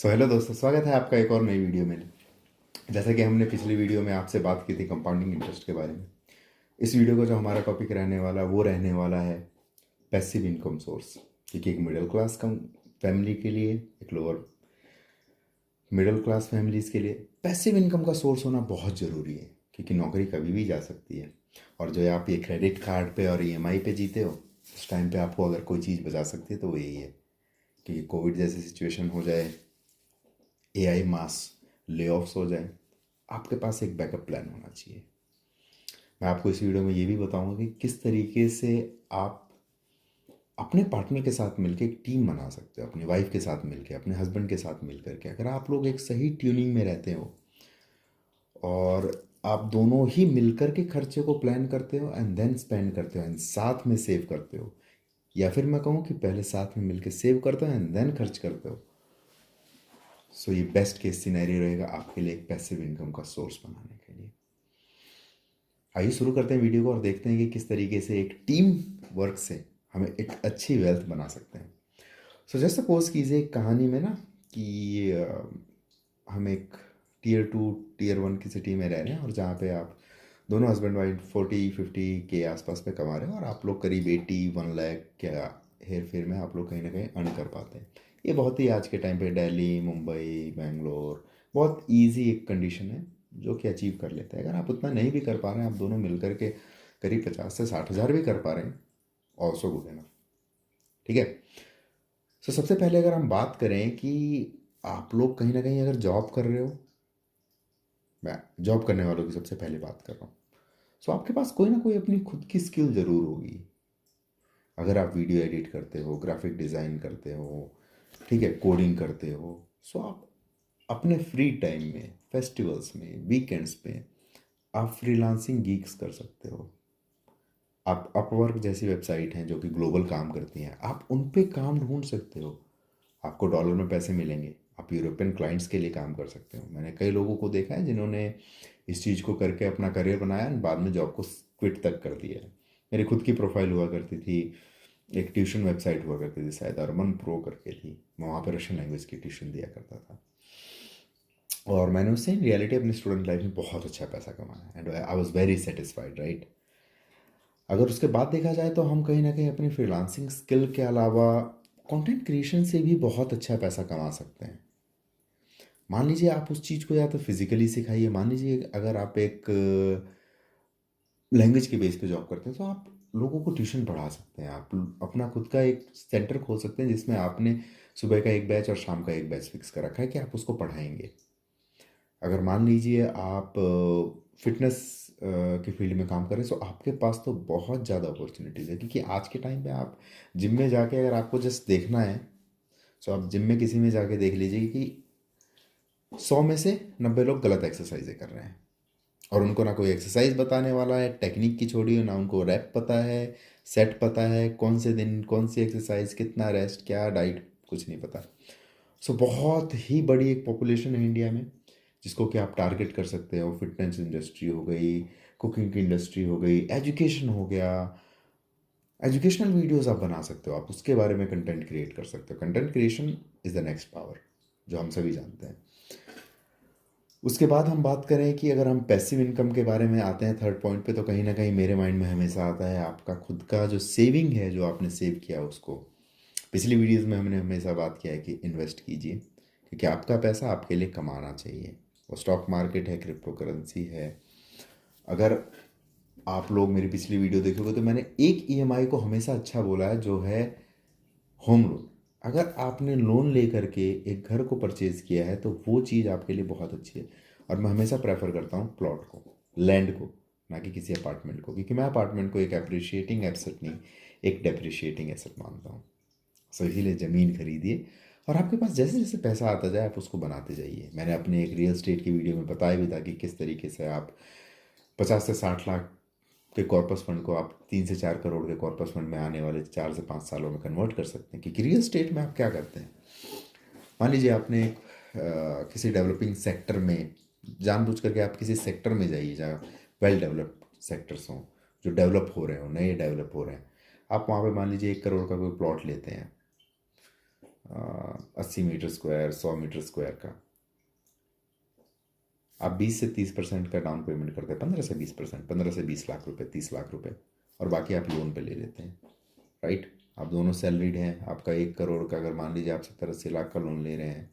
Hello दोस्तों, स्वागत है आपका एक और नई वीडियो में। जैसा कि हमने पिछली वीडियो में आपसे बात की थी कंपाउंडिंग इंटरेस्ट के बारे में, इस वीडियो का जो हमारा टॉपिक रहने वाला वो रहने वाला है पैसिव इनकम सोर्स। क्योंकि एक मिडिल क्लास कम फैमिली के लिए, एक लोअर मिडिल क्लास फैमिलीज के लिए पैसिव इनकम का सोर्स होना बहुत ज़रूरी है। क्योंकि नौकरी कभी भी जा सकती है, और जो आप ये क्रेडिट कार्ड पे और ईएमआई पे जीते हो, उस टाइम पे आपको अगर कोई चीज़ बचा सकती है तो वो यही है। क्योंकि कोविड जैसी सिचुएशन हो जाए, एआई मास ले ऑफ्स हो जाए, आपके पास एक बैकअप प्लान होना चाहिए। मैं आपको इस वीडियो में ये भी बताऊंगा कि किस तरीके से आप अपने पार्टनर के साथ मिलकर एक टीम बना सकते हो, अपनी वाइफ के साथ मिलकर, अपने हस्बैंड के साथ मिलकर के। अगर आप लोग एक सही ट्यूनिंग में रहते हो और आप दोनों ही मिलकर के खर्चे को प्लान करते हो एंड देन स्पेंड करते हो एंड साथ में सेव करते हो, या फिर मैं कहूँ कि पहले साथ में मिलकर सेव करते हो एंड देन खर्च करते हो, सो ये बेस्ट केस सिनेरियो रहेगा आपके लिए एक पैसिव इनकम का सोर्स बनाने के लिए। आइए शुरू करते हैं वीडियो को और देखते हैं कि किस तरीके से एक टीम वर्क से हमें एक अच्छी वेल्थ बना सकते हैं। सो जस्ट सपोज कीजिए एक कहानी में ना कि हम एक टीयर 2 टीयर 1 की सिटी में रह रहे हैं, और जहाँ पे आप दोनों हस्बैंड वाइफ 40-50 के आसपास पे कमा रहे हैं, और आप लोग करीब 80-1 लाख क्या हेर फेर में आप लोग कहीं ना कहीं अर्न कर पाते हैं। ये बहुत ही आज के टाइम पे दिल्ली, मुंबई, बेंगलोर बहुत इजी एक कंडीशन है जो कि अचीव कर लेते हैं। अगर आप उतना नहीं भी कर पा रहे हैं, आप दोनों मिलकर के करीब 50 से 60 हज़ार भी कर पा रहे हैं, ऑल्सो गुड इनफ। ठीक है। सो सबसे पहले अगर हम बात करें कि आप लोग कहीं ना कहीं अगर जॉब कर रहे हो, मैं जॉब करने वालों की सबसे पहले बात कर रहा हूँ, सो आपके पास कोई ना कोई अपनी खुद की स्किल ज़रूर होगी। अगर आप वीडियो एडिट करते हो, ग्राफिक डिज़ाइन करते हो, ठीक है, कोडिंग करते हो, सो आप अपने फ्री टाइम में, फेस्टिवल्स में, वीकेंड्स पे आप फ्रीलांसिंग गीग्स कर सकते हो। आप अपवर्क जैसी वेबसाइट हैं जो कि ग्लोबल काम करती हैं, आप उन पे काम ढूंढ सकते हो। आपको डॉलर में पैसे मिलेंगे, आप यूरोपियन क्लाइंट्स के लिए काम कर सकते हो। मैंने कई लोगों को देखा है जिन्होंने इस चीज़ को करके अपना करियर बनाया और बाद में जॉब को क्विट तक कर दिया है। मेरी खुद की प्रोफाइल हुआ करती थी, एक ट्यूशन वेबसाइट हुआ करती थी, शायद अरमन प्रो करके थी। मैं वहाँ पर रशियन लैंग्वेज की ट्यूशन दिया करता था, और मैंने उससे इन रियलिटी अपनी स्टूडेंट लाइफ में बहुत अच्छा पैसा कमाया and I was very satisfied, right. अगर उसके बाद देखा जाए तो हम कहीं ना कहीं अपनी फ्रीलांसिंग स्किल के अलावा कंटेंट क्रिएशन से भी बहुत अच्छा पैसा कमा सकते हैं। मान लीजिए आप उस चीज़ को या तो फिजिकली सिखाइए, मान लीजिए अगर आप एक लैंग्वेज के बेस पे जॉब करते हैं तो आप लोगों को ट्यूशन पढ़ा सकते हैं। आप अपना खुद का एक सेंटर खोल सकते हैं जिसमें आपने सुबह का एक बैच और शाम का एक बैच फिक्स कर रखा है कि आप उसको पढ़ाएंगे। अगर मान लीजिए आप फिटनेस के फील्ड में काम कर रहे हैं, तो आपके पास तो बहुत ज़्यादा अपॉर्चुनिटीज़ है। क्योंकि आज के टाइम पे आप जिम में जाके अगर आपको जस्ट देखना है, तो आप जिम में किसी में जाके देख लीजिए कि 100 में से 90 लोग गलत एक्सरसाइजें कर रहे हैं, और उनको ना कोई एक्सरसाइज बताने वाला है, टेक्निक की छोड़िए, ना उनको रैप पता है, सेट पता है, कौन से दिन कौन सी एक्सरसाइज, कितना रेस्ट, क्या डाइट, कुछ नहीं पता। सो बहुत ही बड़ी एक पॉपुलेशन है इंडिया में जिसको कि आप टारगेट कर सकते हो। फिटनेस इंडस्ट्री हो गई, कुकिंग की इंडस्ट्री हो गई, एजुकेशन हो गया। एजुकेशनल वीडियोस आप बना सकते हो, आप उसके बारे में कंटेंट क्रिएट कर सकते हो। Content creation is the next power, जो हम सभी जानते हैं। उसके बाद हम बात करें कि अगर हम पैसिव इनकम के बारे में आते हैं थर्ड पॉइंट पे, तो कहीं ना कहीं मेरे माइंड में हमेशा आता है आपका खुद का जो सेविंग है, जो आपने सेव किया उसको। पिछली वीडियोस में हमने हमेशा बात किया है कि इन्वेस्ट कीजिए, क्योंकि आपका पैसा आपके लिए कमाना चाहिए। वो स्टॉक मार्केट है, क्रिप्टो करेंसी है। अगर आप लोग मेरी पिछली वीडियो देखोगे तो मैंने एक ईएमआई को हमेशा अच्छा बोला है, जो है होम लोन। अगर आपने लोन लेकर के एक घर को परचेज किया है तो वो चीज़ आपके लिए बहुत अच्छी है। और मैं हमेशा प्रेफर करता हूँ प्लॉट को, लैंड को, ना कि किसी अपार्टमेंट को। क्योंकि मैं अपार्टमेंट को एक अप्रिशिएटिंग एसेट नहीं, एक डेप्रिशिएटिंग एसेट मानता हूँ। सो इसीलिए ज़मीन खरीदिए, और आपके पास जैसे जैसे पैसा आता जाए आप उसको बनाते जाइए। मैंने अपने एक रियल स्टेट की वीडियो में बताया भी था कि किस तरीके से आप 50 से 60 लाख के कॉर्पस फंड को आप 3 से 4 करोड़ के कॉर्पस फंड में आने वाले 4 से 5 सालों में कन्वर्ट कर सकते हैं। क्योंकि रियल स्टेट में आप क्या करते हैं, मान लीजिए आपने किसी डेवलपिंग सेक्टर में, जानबूझ करके आप किसी सेक्टर में जाइए जहाँ वेल डेवलप्ड सेक्टर्स हों, जो डेवलप हो रहे हों, नए डेवलप हो रहे हैं। आप वहाँ पे मान लीजिए 1 करोड़ का कोई प्लॉट लेते हैं, 80 मीटर स्क्वायर, 100 मीटर स्क्वायर का, आप 20 से 30% का डाउन पेमेंट करते हैं, 15 से 20%, 15 से 20 लाख रुपए, 30 लाख रुपए, और बाकी आप लोन पे ले लेते हैं, राइट। आप दोनों सैलरीड हैं, आपका 1 करोड़ का अगर मान लीजिए आप 70-80 लाख का लोन ले रहे हैं,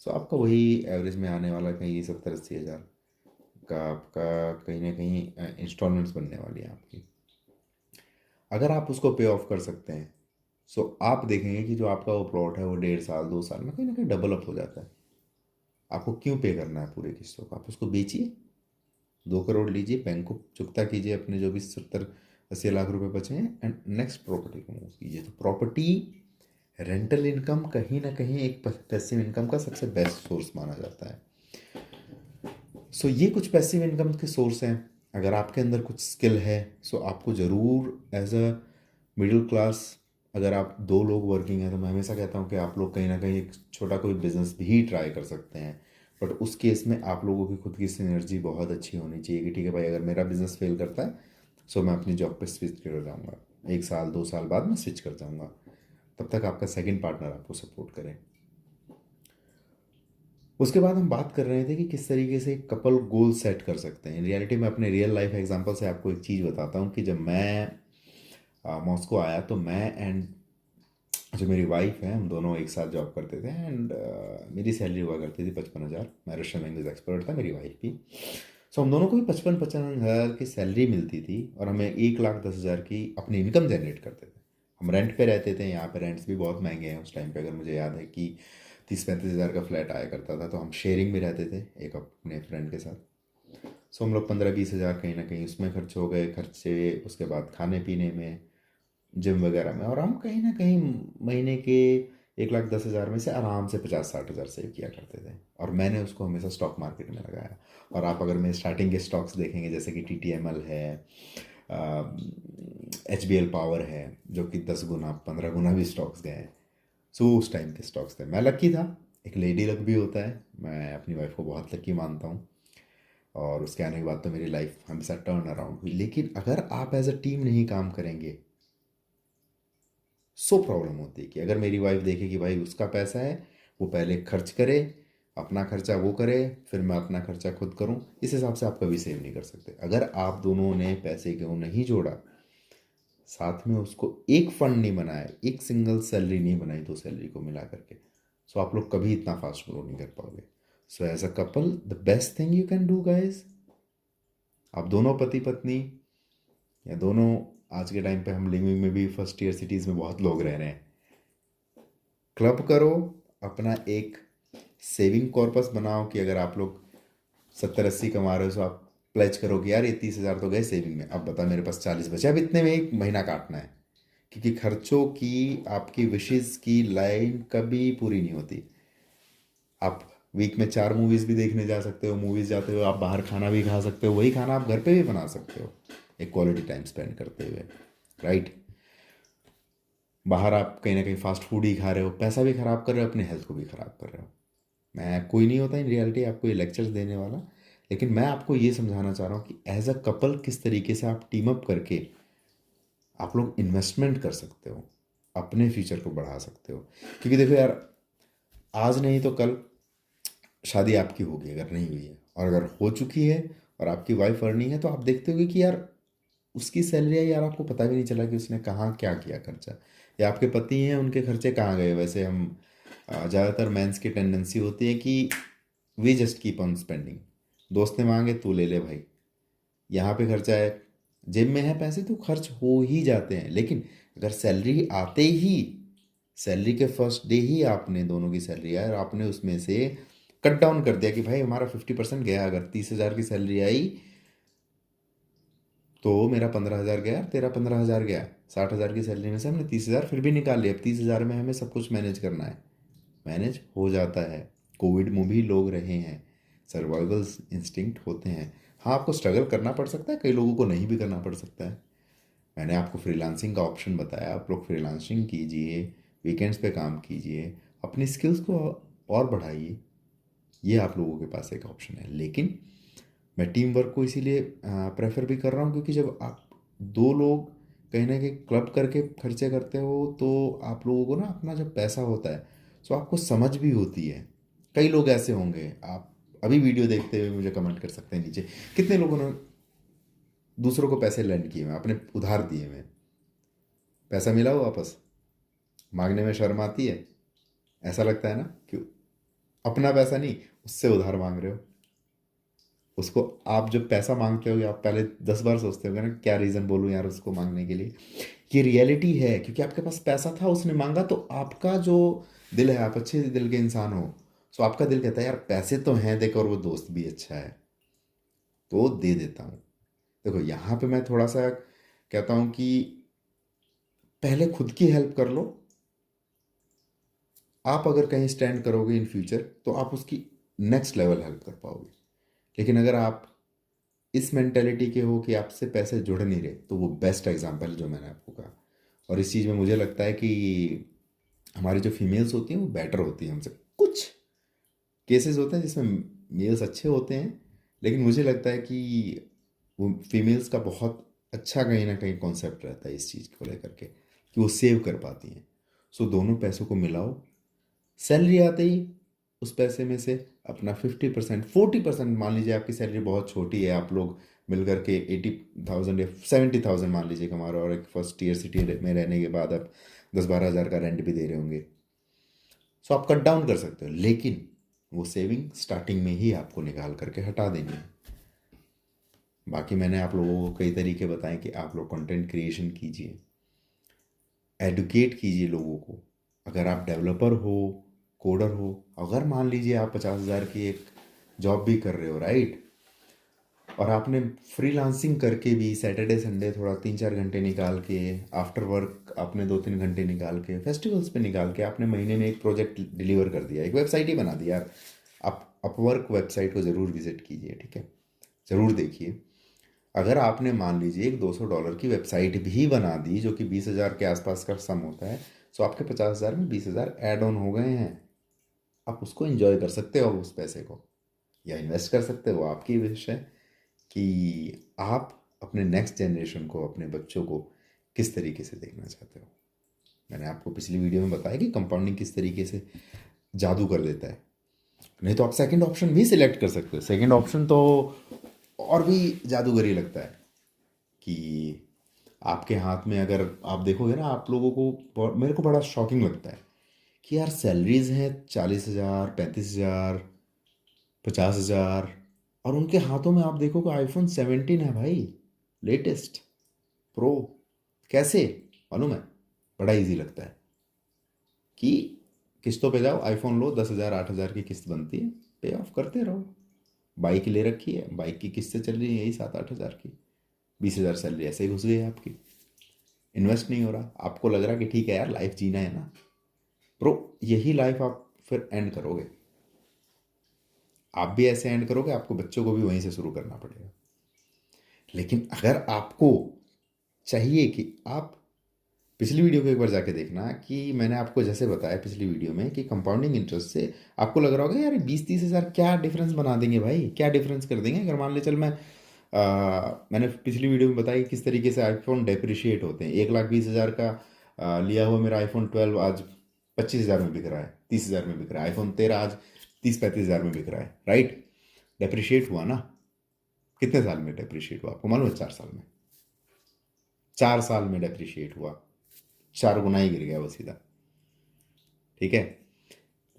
सो आपका वही एवरेज में आने वाला कहीं 70-80 हज़ार का आपका कहीं ना कहीं इंस्टॉलमेंट्स बनने वाली है आपकी। अगर आप उसको पे ऑफ कर सकते हैं, सो आप देखेंगे कि जो आपका वो प्लॉट है वो 1.5 साल 2 साल में कहीं ना कहीं डबल अप हो जाता है। आपको क्यों पे करना है पूरे किस्तों का, आप उसको बेचिए, 2 करोड़ लीजिए, बैंक को चुकता कीजिए अपने जो भी 70-80 लाख रुपए बचे हैं, एंड नेक्स्ट प्रॉपर्टी को मूव कीजिए। तो प्रॉपर्टी रेंटल इनकम कहीं ना कहीं एक पैसिव इनकम का सबसे बेस्ट सोर्स माना जाता है। सो ये कुछ पैसिव इनकम के सोर्स हैं। अगर आपके अंदर कुछ स्किल है, सो आपको ज़रूर एज अ मिडिल क्लास, अगर आप 2 लोग वर्किंग हैं तो मैं हमेशा कहता हूँ कि आप लोग कहीं ना कहीं एक छोटा कोई बिजनेस भी ट्राई कर सकते हैं। बट उस केस में आप लोगों की खुद की सिनर्जी बहुत अच्छी होनी चाहिए कि ठीक है भाई, अगर मेरा बिजनेस फेल करता है सो मैं अपनी जॉब पे स्विच कर जाऊँगा, 1 साल 2 साल बाद मैं स्विच कर जाऊँगा, तब तक आपका सेकंड पार्टनर आपको सपोर्ट करे। उसके बाद हम बात कर रहे थे कि किस तरीके से कपल गोल सेट कर सकते हैं। इन रियलिटी में अपने रियल लाइफ एग्जांपल से आपको एक चीज़ बताता हूँ कि जब मैं मॉस्को आया तो मैं एंड जो मेरी वाइफ है, हम दोनों एक साथ जॉब करते थे, एंड मेरी सैलरी हुआ करती थी 55 हज़ार। मैं रशियन लैंग्वेज एक्सपर्ट था, मेरी वाइफ भी। सो हम दोनों को भी 55-55 हज़ार की सैलरी मिलती थी, और हमें 1,10,000 की अपनी इनकम जनरेट करते थे। हम रेंट पे रहते थे, यहाँ पे रेंट्स भी बहुत महंगे हैं उस टाइम पे। अगर मुझे याद है कि 30-35 हज़ार का फ्लैट आया करता था, तो हम शेयरिंग में रहते थे एक अपने फ्रेंड के साथ। सो हम लोग 15-20 हज़ार कहीं ना कहीं उसमें खर्च हो गए, खर्चे उसके बाद खाने पीने में, जिम वगैरह में, और हम कहीं ना कहीं महीने के 1,10,000 में से आराम से 50-60 हज़ार सेव किया करते थे, और मैंने उसको हमेशा स्टॉक मार्केट में लगाया। और आप अगर मेरे स्टार्टिंग के स्टॉक्स देखेंगे, जैसे कि TTML है, HBL पावर है, जो कि 10 गुना 15 गुना भी स्टॉक्स गए हैं। सो उस टाइम के स्टॉक्स थे। मैं लकी था, एक लेडी लक भी होता है, मैं अपनी वाइफ को बहुत लकी मानता हूँ, और उसके आने के बाद तो मेरी लाइफ हमेशा टर्न अराउंड हुई। लेकिन अगर आप एज अ टीम नहीं काम करेंगे, सो प्रॉब्लम होती है कि अगर मेरी वाइफ देखे कि भाई उसका पैसा है, वो पहले खर्च करे, अपना खर्चा वो करे, फिर मैं अपना खर्चा खुद करूं, इस हिसाब से आप कभी सेव नहीं कर सकते। अगर आप दोनों ने पैसे क्यों नहीं जोड़ा, साथ में उसको एक फंड नहीं बनाया, एक सिंगल सैलरी नहीं बनाई 2 सैलरी को मिला करके, सो आप लोग कभी इतना फास्ट ग्रो नहीं कर पाओगे। So as a couple the best thing you can do guys, आप दोनों पति पत्नी या दोनों, आज के टाइम पे हम लिविंग में भी फर्स्ट ईयर सिटीज़ में बहुत लोग रह रहे हैं, क्लब करो, अपना एक सेविंग कॉर्पस बनाओ कि अगर आप लोग 70-80 कमा रहे हो तो आप प्लेज करो कि यार ये 30 हज़ार तो गए सेविंग में, अब बता मेरे पास 40 बचे, अब इतने में एक महीना काटना है। क्योंकि खर्चों की, आपकी विशेज़ की लाइन कभी पूरी नहीं होती। आप वीक में 4 मूवीज़ भी देखने जा सकते हो, मूवीज़ जाते हो, आप बाहर खाना भी खा सकते हो, वही खाना आप घर पे भी बना सकते हो एक क्वालिटी टाइम स्पेंड करते हुए, राइट। बाहर आप कहीं ना कहीं फास्ट फूड ही खा रहे हो, पैसा भी खराब कर रहे हो, अपनी हेल्थ को भी खराब कर रहे हो। मैं कोई नहीं होता इन रियलिटी आपको ये लेक्चर्स देने वाला, लेकिन मैं आपको ये समझाना चाह रहा हूँ कि एज अ कपल किस तरीके से आप टीम अप करके आप लोग इन्वेस्टमेंट कर सकते हो, अपने फ्यूचर को बढ़ा सकते हो। क्योंकि देखो यार, आज नहीं तो कल शादी आपकी होगी, अगर नहीं हुई है, और अगर हो चुकी है और आपकी वाइफ अर्निंग है, तो आप देखते होगे कि यार उसकी सैलरी है यार, आपको पता भी नहीं चला कि उसने कहाँ क्या किया खर्चा, या आपके पति हैं उनके खर्चे कहाँ गए। वैसे हम ज़्यादातर मेंस की टेंडेंसी होती है कि we just keep on spending, दोस्त ने मांगे तू ले ले भाई, यहाँ पे खर्चा है, जेब में है पैसे तो खर्च हो ही जाते हैं। लेकिन अगर सैलरी आते ही, सैलरी के फर्स्ट डे ही आपने दोनों की सैलरी आया और आपने उसमें से कट डाउन कर दिया कि भाई हमारा 50% गया, अगर 30 हज़ार की सैलरी आई तो मेरा 15 हज़ार गया, तेरा 15 हज़ार गया, 60 हज़ार की सैलरी में से हमने 30 हज़ार फिर भी निकाल लिया। अब 30 हज़ार में हमें सब कुछ मैनेज करना है, मैनेज हो जाता है। कोविड में भी लोग रहे हैं, सर्वाइवल इंस्टिंक्ट होते हैं। हाँ, आपको स्ट्रगल करना पड़ सकता है, कई लोगों को नहीं भी करना पड़ सकता है। मैंने आपको फ्रीलांसिंग का ऑप्शन बताया, आप लोग फ्रीलांसिंग कीजिए, वीकेंड्स पे काम कीजिए, अपनी स्किल्स को और बढ़ाइए, ये आप लोगों के पास एक ऑप्शन है। लेकिन मैं टीम वर्क को इसीलिए प्रेफर भी कर रहा हूँ, क्योंकि जब आप 2 लोग कहीं ना कहीं क्लब करके खर्चे करते हो, तो आप लोगों को ना अपना जब पैसा होता है, सो आपको समझ भी होती है। कई लोग ऐसे होंगे, आप अभी वीडियो देखते हुए मुझे कमेंट कर सकते हैं नीचे, कितने लोगों ने दूसरों को पैसे लेंड किए हुए, अपने उधार दिए हुए, पैसा मिला हो वापस, मांगने में शर्म आती है। ऐसा लगता है ना कि अपना पैसा नहीं, उससे उधार मांग रहे हो। उसको आप जब पैसा मांगते होगे, आप पहले 10 बार सोचते होगे ना क्या रीज़न बोलूँ यार उसको मांगने के लिए। ये रियलिटी है, क्योंकि आपके पास पैसा था, उसने मांगा, तो आपका जो दिल है, आप अच्छे दिल के इंसान हो, सो आपका दिल कहता है यार पैसे तो हैं देख, और वो दोस्त भी अच्छा है तो दे देता हूँ। देखो यहाँ पे मैं थोड़ा सा कहता हूँ कि पहले खुद की हेल्प कर लो। आप अगर कहीं स्टैंड करोगे इन फ्यूचर तो आप उसकी नेक्स्ट लेवल हेल्प कर पाओगे। लेकिन अगर आप इस मेंटेलिटी के हो कि आपसे पैसे जुड़ नहीं रहे, तो वो बेस्ट एग्जांपल जो मैंने आपको कहा। और इस चीज़ में मुझे लगता है कि हमारी जो फीमेल्स होती हैं वो बेटर होती हैं हमसे। कुछ केसेस होते हैं जिसमें मेल्स अच्छे होते हैं, लेकिन मुझे लगता है कि वो फीमेल्स का बहुत अच्छा कहीं ना कहीं कॉन्सेप्ट रहता है इस चीज़ को लेकर के, कि वो सेव कर पाती हैं। सो दोनों पैसों को मिलाओ, सैलरी आते ही उस पैसे में से अपना 50%, 40%, मान लीजिए आपकी सैलरी बहुत छोटी है, आप लोग मिल करके 80,000 या 70,000 मान लीजिए कमा रहे हो, और एक फर्स्ट ईयर सिटी में रहने के बाद आप 10-12 हज़ार का रेंट भी दे रहे होंगे, सो आप कट डाउन कर सकते हो। लेकिन वो सेविंग स्टार्टिंग में ही आपको निकाल करके हटा देनी है। बाकी मैंने आप लोगों को कई तरीके बताए कि आप लोग कंटेंट क्रिएशन कीजिए, एडुकेट कीजिए लोगों को। अगर आप डेवलपर हो, कोडर हो, अगर मान लीजिए आप 50,000 की एक जॉब भी कर रहे हो, राइट, और आपने फ्रीलांसिंग करके भी सैटरडे संडे थोड़ा 3-4 घंटे निकाल के, आफ्टर वर्क आपने 2-3 घंटे निकाल के, फेस्टिवल्स पे निकाल के आपने महीने में एक प्रोजेक्ट डिलीवर कर दिया, एक वेबसाइट ही बना दी यार। आप अपवर्क वेबसाइट को ज़रूर विजिट कीजिए, ठीक है, ज़रूर देखिए। अगर आपने मान लीजिए एक $200 की वेबसाइट भी बना दी जो कि 20,000 के आसपास का सम होता है, सो आपके 50,000 में 20,000 ऐड ऑन हो गए हैं। आप उसको एंजॉय कर सकते हो उस पैसे को, या इन्वेस्ट कर सकते हो, आपकी विश है कि आप अपने नेक्स्ट जनरेशन को, अपने बच्चों को किस तरीके से देखना चाहते हो। मैंने आपको पिछली वीडियो में बताया कि कंपाउंडिंग किस तरीके से जादू कर देता है। नहीं तो आप सेकंड ऑप्शन भी सिलेक्ट कर सकते हो। सेकंड ऑप्शन तो और भी जादूगरी लगता है कि आपके हाथ में, अगर आप देखोगे ना, आप लोगों को मेरे को बड़ा शॉकिंग लगता है कि यार सैलरीज हैं 40,000, 35,000, 50,000, और उनके हाथों में आप देखोगे iPhone 17 है भाई, लेटेस्ट प्रो। कैसे मालूम है? बड़ा इजी लगता है कि किस्तों पे जाओ, आईफोन लो, 10,000 8,000 की किस्त बनती है, पे ऑफ करते रहो। बाइक ले रखी है, बाइक की किस्तें चल रही है यही 7-8 हज़ार की, 20,000 सैलरी ऐसे ही घुस गई है आपकी। इन्वेस्ट नहीं हो रहा, आपको लग रहा कि ठीक है यार लाइफ जीना है ना, प्रो यही लाइफ आप फिर एंड करोगे। आप भी ऐसे एंड करोगे, आपको बच्चों को भी वहीं से शुरू करना पड़ेगा। लेकिन अगर आपको चाहिए कि आप पिछली वीडियो को एक बार जाके देखना, कि मैंने आपको जैसे बताया पिछली वीडियो में कि कंपाउंडिंग इंटरेस्ट से आपको लग रहा होगा यार 20-30 हज़ार क्या डिफरेंस बना देंगे भाई, क्या डिफरेंस कर देंगे। अगर मान ले चल मैंने पिछली वीडियो में बताया कि किस तरीके से आईफोन डेप्रिशिएट होते हैं। 1,20,000 का लिया हुआ मेरा iPhone 12 आज 25,000 में बिक रहा है, 30,000 में बिक रहा है। iPhone 13 आज 30-35 हज़ार में बिक रहा है, राइट। डेप्रिशिएट हुआ ना। कितने साल में डेप्रिशिएट हुआ आपको मालूम है? 4 साल में। 4 साल में डेप्रिशिएट हुआ, 4 गुना ही गिर गया वो सीधा, ठीक है।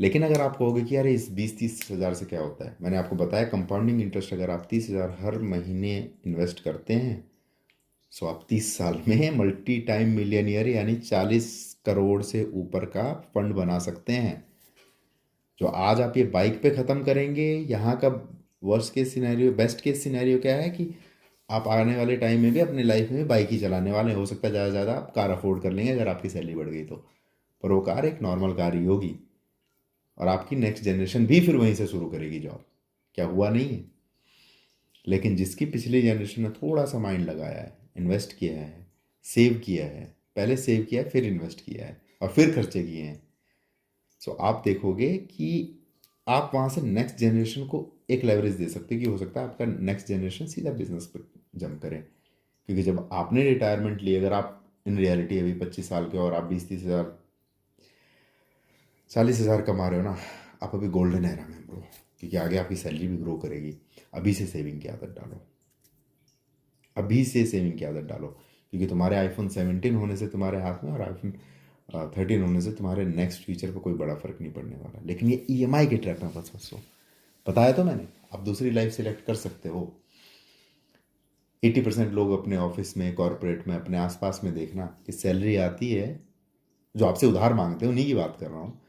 लेकिन अगर आप कहोगे कि यार इस 20-30 हज़ार से क्या होता है, मैंने आपको बताया कंपाउंडिंग इंटरेस्ट अगर आप 30,000 हर महीने इन्वेस्ट करते हैं, सो आप 30 साल में मल्टी टाइम मिलियनियर यानी 40 करोड़ से ऊपर का फंड बना सकते हैं। जो आज आप ये बाइक पे ख़त्म करेंगे, यहाँ का worst case scenario, best case scenario क्या है कि आप आने वाले टाइम में भी अपनी लाइफ में बाइक ही चलाने वाले हैं। हो सकता है ज़्यादा से ज़्यादा आप कार अफोर्ड कर लेंगे अगर आपकी सैलरी बढ़ गई तो, पर वो कार एक नॉर्मल कार ही होगी, और आपकी नेक्स्ट जनरेशन भी फिर वहीं से शुरू करेगी जॉब। क्या हुआ नहीं है? लेकिन जिसकी पिछली जनरेशन ने थोड़ा सा माइंड लगाया है, इन्वेस्ट किया है, सेव किया है, पहले सेव किया है फिर इन्वेस्ट किया है और फिर खर्चे किए हैं, सो आप देखोगे कि आप वहाँ से नेक्स्ट जनरेशन को एक लेवरेज दे सकते हैं कि हो सकता है आपका नेक्स्ट जनरेशन सीधा बिजनेस पर जंप करे। क्योंकि जब आपने रिटायरमेंट ली, अगर आप इन रियलिटी अभी 25 साल के और आप 20-30 हज़ार 40,000 कमा रहे हो ना, आप अभी गोल्डन एरा में ब्रो, क्योंकि आगे आपकी सैलरी भी ग्रो करेगी। अभी से सेविंग की आदत डालो, अभी से सेविंग की आदत डालो, क्योंकि तुम्हारे आईफोन 17 होने से तुम्हारे हाथ में और आईफोन 13 होने से तुम्हारे नेक्स्ट फ्यूचर पर कोई बड़ा फर्क नहीं पड़ने वाला। लेकिन ये ईएमआई के ट्रैप में बस फंसो। बताया तो मैंने, आप दूसरी लाइफ सिलेक्ट कर सकते हो। 80% लोग अपने ऑफिस में, कॉरपोरेट में, अपने आसपास में देखना कि सैलरी आती है, जो आपसे उधार मांगते हैं उन्हीं की बात कर रहा हूँ।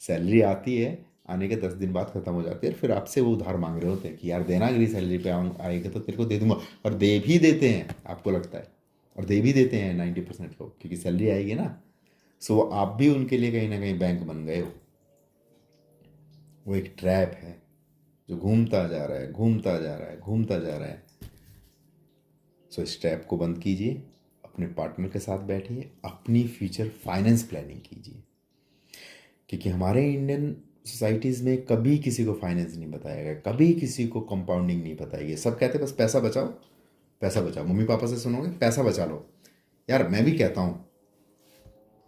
सैलरी आती है, आने के 10 दिन बाद खत्म हो जाती है, और फिर आपसे वो उधार मांग रहे होते हैं कि यार देना, अगली सैलरी पे आएगा तो तेरे को दे दूंगा। और दे भी देते हैं, आपको लगता है, और दे भी देते हैं 90% लोग, क्योंकि सैलरी आएगी ना। सो आप भी उनके लिए कहीं ना कहीं बैंक बन गए हो। वो एक ट्रैप है जो घूमता जा रहा है, घूमता जा रहा है, घूमता जा रहा है। सो इस ट्रैप को बंद कीजिए, अपने पार्टनर के साथ बैठिए, अपनी फ्यूचर फाइनेंस प्लानिंग कीजिए। क्योंकि हमारे इंडियन सोसाइटीज़ में कभी किसी को फाइनेंस नहीं बताया गया, कभी किसी को कंपाउंडिंग नहीं बताई गई। सब कहते हैं बस पैसा बचाओ, पैसा बचाओ। मम्मी पापा से सुनोगे पैसा बचा लो, यार मैं भी कहता हूँ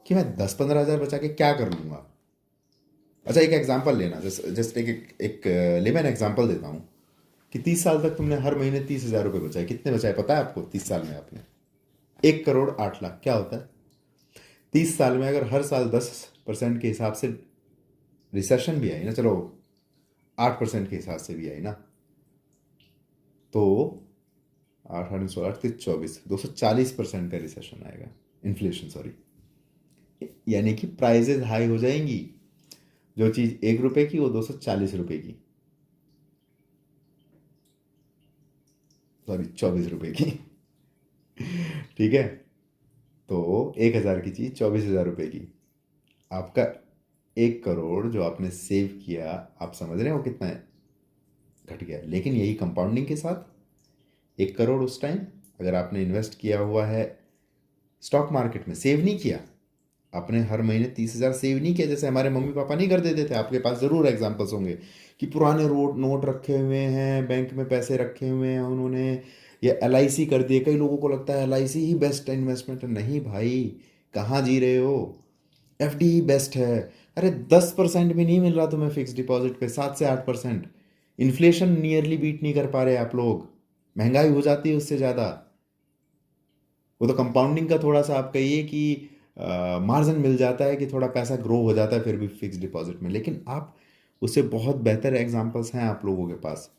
कि मैं 10-15 हज़ार बचा के क्या कर लूँगा। अच्छा एक एग्जांपल लेना, जस्ट एक लेमन एग्जांपल देता हूँ कि 30 साल तक तुमने हर महीने 30,000 रुपये बचाए। कितने बचाए पता है आपको? 30 साल में आपने 1,08,00,000। क्या होता है 30 साल में? अगर हर साल 10% के हिसाब से रिसेशन भी आई ना, चलो 8% के हिसाब से भी आई ना, तो 8, 8, 16, 24, 240% का रिसेशन आएगा। इन्फ्लेशन, सॉरी, यानी कि प्राइजेज हाई हो जाएंगी। जो चीज़ 1 रुपए की वो 240 रुपए की, सॉरी 24 रुपए की। ठीक है, तो 1,000 की चीज़ 24,000 रुपए की। आपका 1 करोड़ जो आपने सेव किया, आप समझ रहे हो कितना घट गया। लेकिन यही कंपाउंडिंग के साथ 1 करोड़ उस टाइम अगर आपने इन्वेस्ट किया हुआ है स्टॉक मार्केट में, सेव नहीं किया आपने, हर महीने 30,000 सेव नहीं किया जैसे हमारे मम्मी पापा नहीं कर देते थे। आपके पास ज़रूर एग्जाम्पल्स होंगे कि पुराने नोट रखे हुए हैं, बैंक में पैसे रखे हुए हैं उन्होंने, या LIC कर दिए। कई लोगों को लगता है LIC ही बेस्ट इन्वेस्टमेंट है। नहीं भाई, कहाँ जी रहे हो, FD ही बेस्ट है। अरे 10% भी नहीं मिल रहा तुम्हें फिक्स डिपॉजिट पे, 7 से 8%। इन्फ्लेशन नियरली बीट नहीं कर पा रहे आप लोग, महंगाई हो जाती है उससे ज़्यादा। वो तो कंपाउंडिंग का थोड़ा सा आप कहिए कि मार्जिन मिल जाता है कि थोड़ा पैसा ग्रो हो जाता है फिर भी फिक्स डिपॉजिट में। लेकिन आप उससे बहुत बेहतर एग्जांपल्स हैं आप लोगों के पास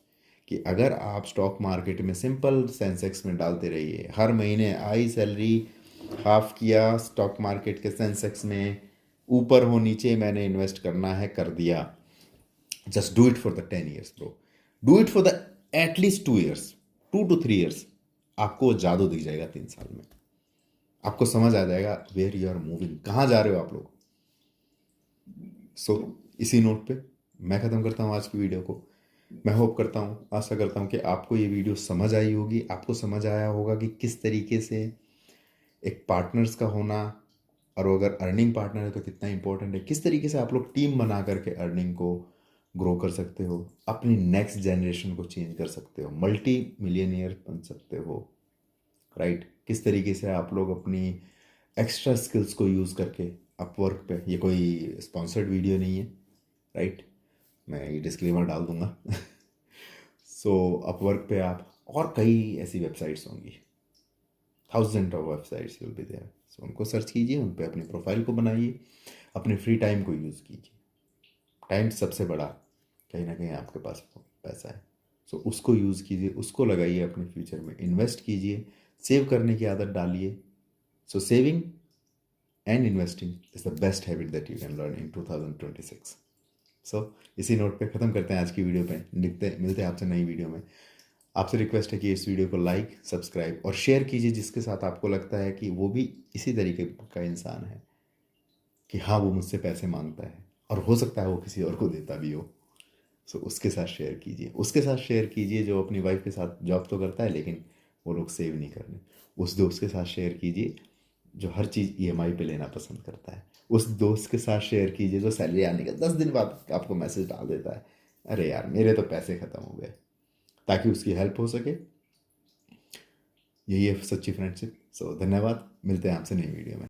कि अगर आप स्टॉक मार्केट में सिंपल सेंसेक्स में डालते रहिए, हर महीने आई सैलरी हाफ किया स्टॉक मार्केट के सेंसेक्स में, ऊपर हो नीचे मैंने इन्वेस्ट करना है, कर दिया। Just do it for the 10 years bro, do it for the at least 2 years, 2 to 3 years। आपको जादू दिख जाएगा 3 साल में, आपको समझ आ जाएगा वेयर यू आर मूविंग, कहाँ जा रहे हो आप लोग। सो इसी नोट पे मैं ख़त्म करता हूँ आज की वीडियो को। मैं होप करता हूँ, आशा करता हूँ कि आपको ये वीडियो समझ आई होगी, आपको समझ आया होगा कि किस तरीके से एक पार्टनर्स का होना, और अगर अर्निंग पार्टनर है तो कितना इंपॉर्टेंट है, किस तरीके से आप लोग टीम बना करके अर्निंग को ग्रो कर सकते हो, अपनी नेक्स्ट जनरेशन को चेंज कर सकते हो, मल्टी मिलियनियर बन सकते हो, राइट। किस तरीके से आप लोग अपनी एक्स्ट्रा स्किल्स को यूज़ करके अपवर्क पे, ये कोई स्पॉन्सर्ड वीडियो नहीं है, राइट, मैं ये डिस्क्लेमर डाल दूंगा। सो अपवर्क पे आप, और कई ऐसी वेबसाइट्स होंगी, 1000 of websites will be there. So उनको सर्च कीजिए, उन पे अपनी प्रोफाइल को बनाइए, अपने फ्री टाइम को यूज़ कीजिए। टाइम सबसे बड़ा कहीं ना कहीं आपके पास पैसा है। सो उसको यूज़ कीजिए, उसको लगाइए अपने फ्यूचर में, इन्वेस्ट कीजिए, सेव करने की आदत डालिए। So saving and investing is the best habit that you can learn in 2026। So इसी नोट पे ख़त्म करते हैं आज की वीडियो पे, मिलते हैं आपसे नई वीडियो में। आपसे रिक्वेस्ट है कि इस वीडियो को लाइक, सब्सक्राइब और शेयर कीजिए जिसके साथ आपको लगता है कि वो भी इसी तरीके का इंसान है कि हाँ वो मुझसे पैसे मांगता है, और हो सकता है वो किसी और को देता भी हो। सो उसके साथ शेयर कीजिए, उसके साथ शेयर कीजिए जो अपनी वाइफ के साथ जॉब तो करता है लेकिन वो लोग सेव नहीं कर रहे। उस दोस्त के साथ शेयर कीजिए जो हर चीज़ EMI पे लेना पसंद करता है। उस दोस्त के साथ शेयर कीजिए जो सैलरी आने के 10 दिन बाद आपको मैसेज डाल देता है, अरे यार मेरे तो पैसे ख़त्म हो गए, ताकि उसकी हेल्प हो सके। यही है सच्ची फ्रेंडशिप। सो धन्यवाद, मिलते हैं आपसे नई वीडियो में।